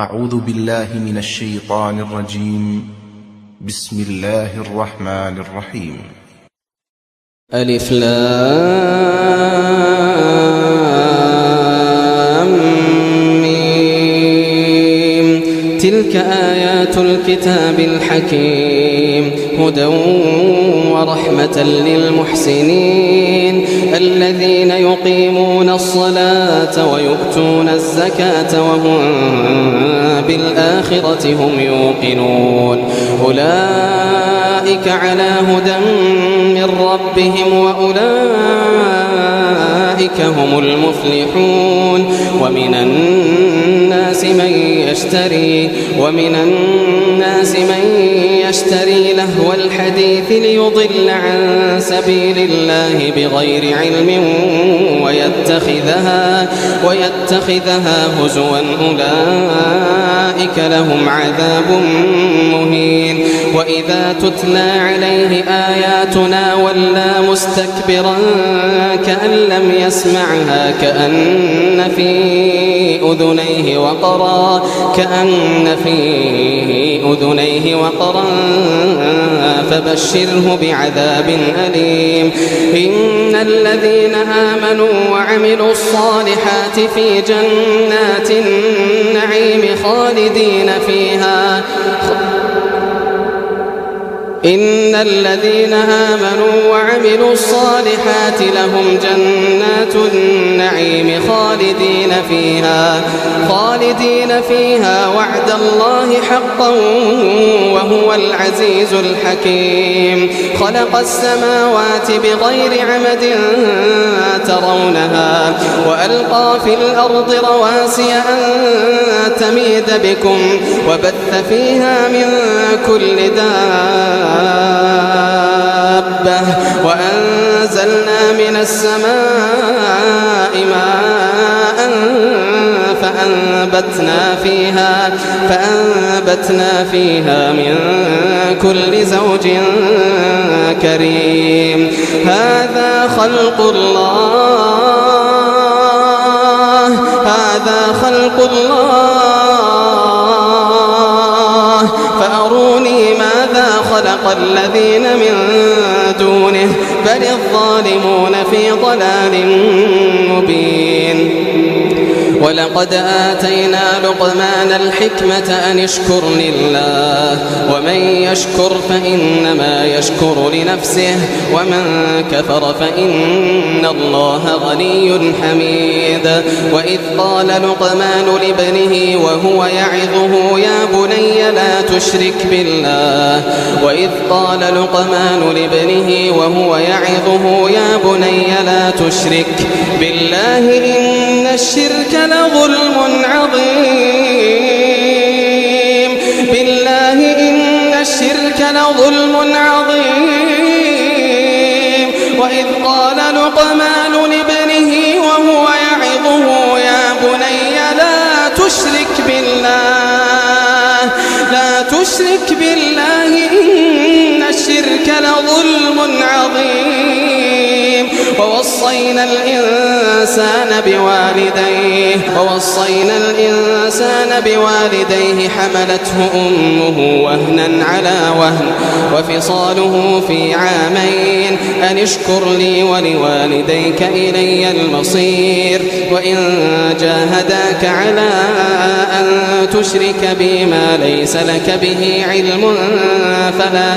أعوذ بالله من الشيطان الرجيم. بسم الله الرحمن الرحيم. ألف لام ميم. تلك آيات الكتاب الحكيم هدى ورحمة للمحسنين الذين يقيمون الصلاة ويؤتون الزكاة وهم بالآخرة هم يوقنون أولئك على هدى من ربهم وأولئك هم المفلحون. ومن الناس من يشتري لهو الحديث ليضل عن سبيل الله بغير علم ويتخذها هزوا أولئك لهم عذاب مهين. وإذا تتلى عليه آياتنا ولى مستكبرا كأن لم يسمعها كأن في أذنيه وقرا فبشره بعذاب أليم. إن الذين آمنوا وعملوا الصالحات في جنات النعيم خالدين فيها إن الذين آمنوا وعملوا الصالحات لهم جنات النعيم خالدين فيها وعد الله حقا وهو العزيز الحكيم. خلق السماوات بغير عمد ترونها وألقى في الأرض رواسي أن تميد بكم وبث فيها من كل دابة وأنزلنا من السماء ماء فأنبتنا فيها من كل زوج كريم. هذا خلق الله فأروني ماذا خلق الذين من دونه بل الظالمون في ضلال مبين. ولقد آتينا لقمان الحكمة أن اشكر لله ومن يشكر فإنما يشكر لنفسه ومن كفر فإن الله غني حميد. وإذ قال لقمان لابنه وهو يعظه يا بني لا تشرك بالله إن الشرك لظلم عظيم. وإذ قال لقمان لابنه وهو يعظه يا بني لا تشرك بالله إن الشرك لظلم عظيم. ووصينا الإنسان بوالديه حملته أمه وهنا على وهن وفصاله في عامين أن اشكر لي ولوالديك إلي المصير. وإن جاهداك على أن تشرك بي ما ليس لك به علم فلا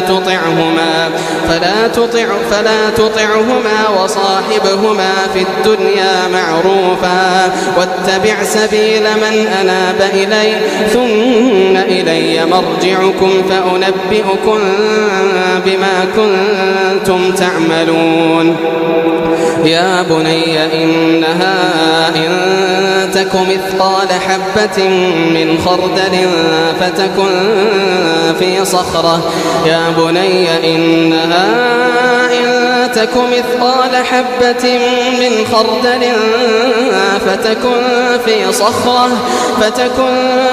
تطعهما وصاحبهما في الدنيا معروفا واتبع سبيل من أناب إلي ثم إلي مرجعكم فأنبئكم بما كنتم تعملون. يا بني إنها إن تك مثقال حبة من خردل فتكن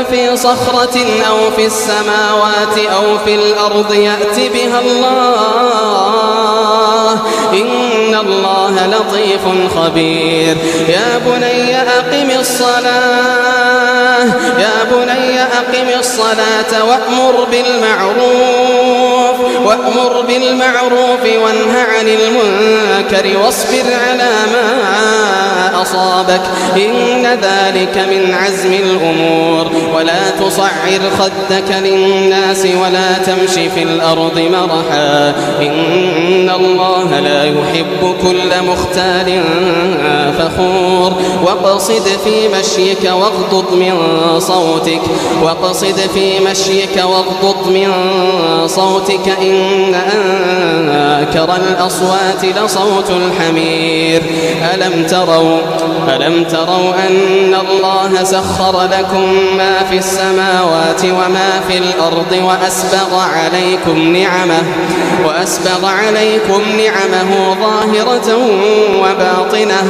في صخرة أو في السماوات أو في الأرض يأت بها الله إن الله لطيف خبير. يا بني أقم الصلاة يا بني أقم الصلاة وأمر بالمعروف وانه عن المنكر واصبر على ما أصابك إن ذلك من عزم الأمور ولا تصعر خدك للناس ولا تمشي في الأرض مرحا إن الله لا يحب كل مختال فخور واقصد في مشيك واغضض من صوتك إن أنكر الأصوات لصوت الحمير ألم تروا أن الله سخر لكم ما في السماوات وما في الأرض وأسبغ عليكم نعمه ظاهرة وباطنة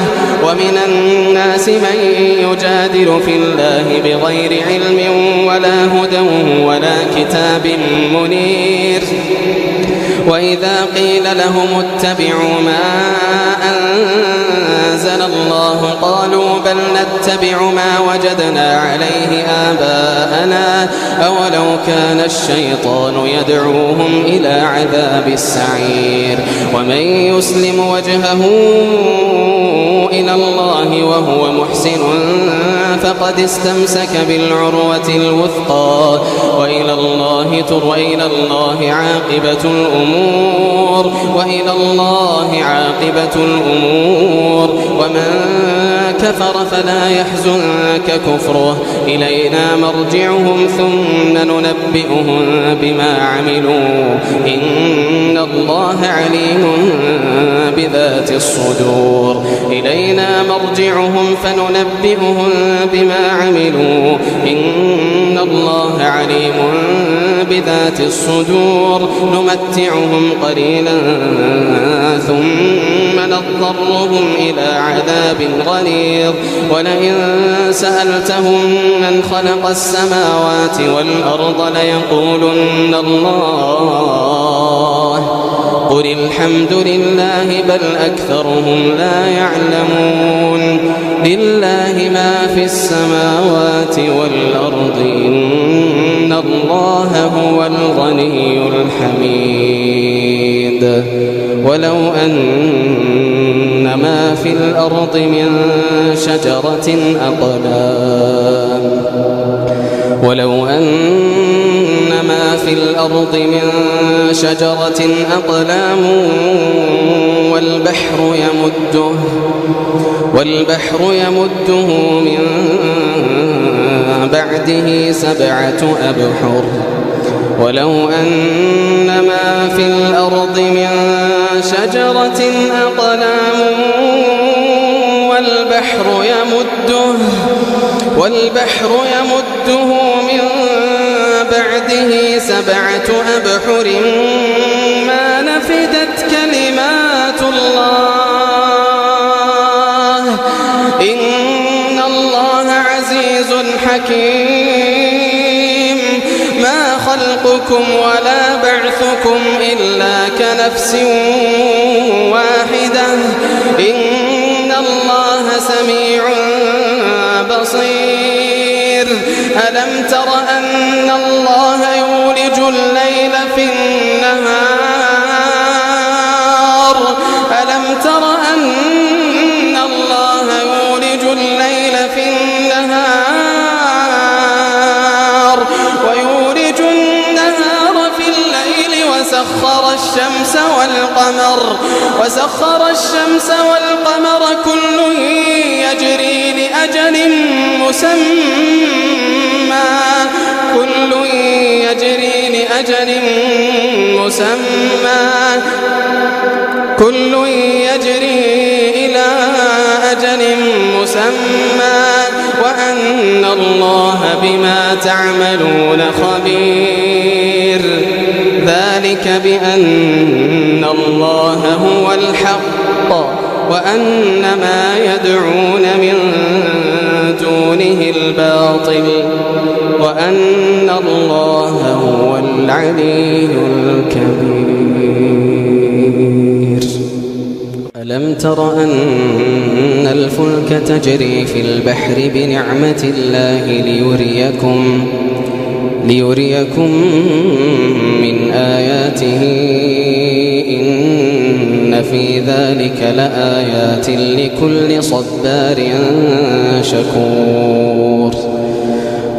ومن الناس من يجادل في الله بغير علم ولا هدى ولا كتاب منير وإذا قيل لهم اتبعوا ما أنزل الله قالوا بل نتبع ما وجدنا عليه آباءنا أولو كان الشيطان يدعوهم إلى عذاب السعير ومن يسلم وجهه إلى الله وهو محسن فقد استمسك بالعروة الوثقى وإلى الله عاقبة الأمور ومن كفر فلا يحزنك كفره إلينا مرجعهم ثم ننبئهم بما عملوا إن الله عليم بذات الصدور إلينا مرجعهم فننبئهم بما عملوا إن الله عليم بذات الصدور نمتعهم قليلا ثم نضطرهم إلى عذاب غليظ ولئن سألتهم من خلق السماوات والأرض ليقولن الله قل الحمد لله بل أكثرهم لا يعلمون لله ما في السماوات والأرض إن الله هو الغني الحميد ولو أن ما في الأرض من شجرة أقلام والبحر يمده من بعده 7 أبحر ولو أن ما في الأرض من شجرة أقلام والبحر يمده من بعده 7 أبحر ما نفدت كلمات الله إن الله عزيز حكيم ما خلقكم ولا بعثكم إلا كنفس واحدة إن الله سميع بصير ألم تر أن الله يولج الليل في النهار ويولج النهار في الليل وسخر الشمس والقمر كل يجري لأجل مسمى كل يجري إلى أجل مسمى وأن الله بما تعملون خبير ذلك بأن الله هو الحق وأن ما يدعون من دونه الباطل وأن الله هو العلي الكبير. ألم تر أن الفلك تجري في البحر بنعمة الله ليريكم من آياته إن في ذلك لآيات لكل صبار شكور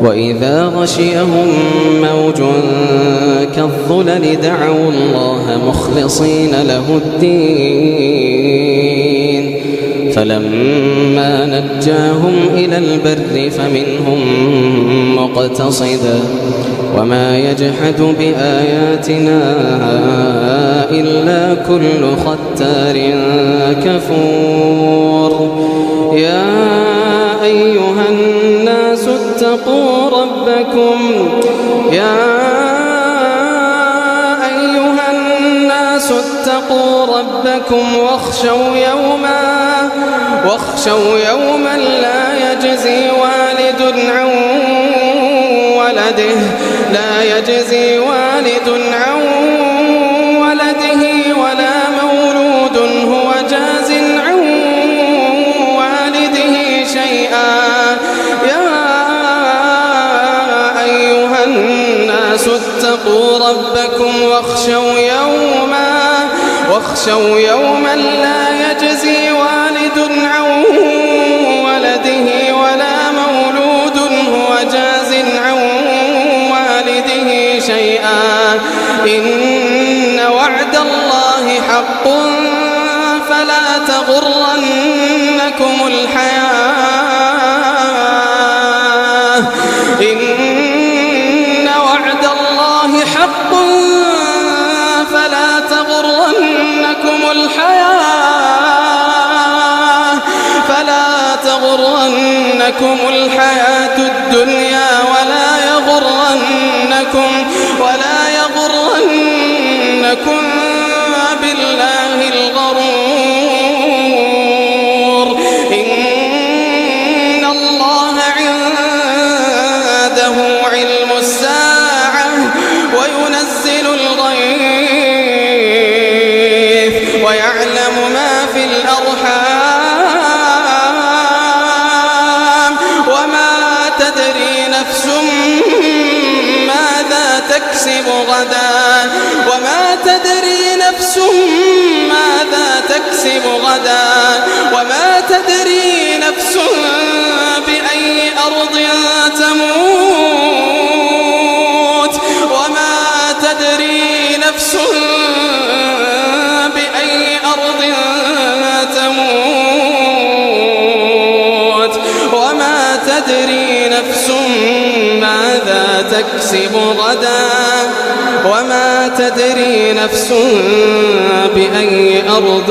وإذا غشيهم موج كالظلل دعوا الله مخلصين له الدين فلما نجاهم إلى البر فمنهم مقتصد وما يجحد بآياتنا إلا كل ختار كفور يا أيها الناس اتقوا ربكم واخشوا يوما لا يجزي والد عن ولده ولا مولود هو جاز عن والده شيئا يا أيها الناس اتقوا ربكم واخشوا يوما لا يجزي والد عن ولده ولا مولود هو جاز عن والده شيئا إن وعد الله حق فلا تغرنكم الحياة تغرنكم الحياة الدنيا ولا يغرنكم بالله الغرور إن الله عنده علم الساعة وينزل الغيث ويعلم ما في الأرحام وما تدري نفس ماذا تكسب غدا وما تدري نفس بأي أرض تموت وما تدري نفس ماذا تكسب غدا وما تدري نفس بأي أرض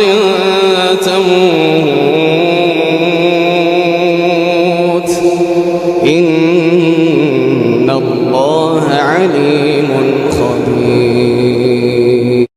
تموت إن الله عليم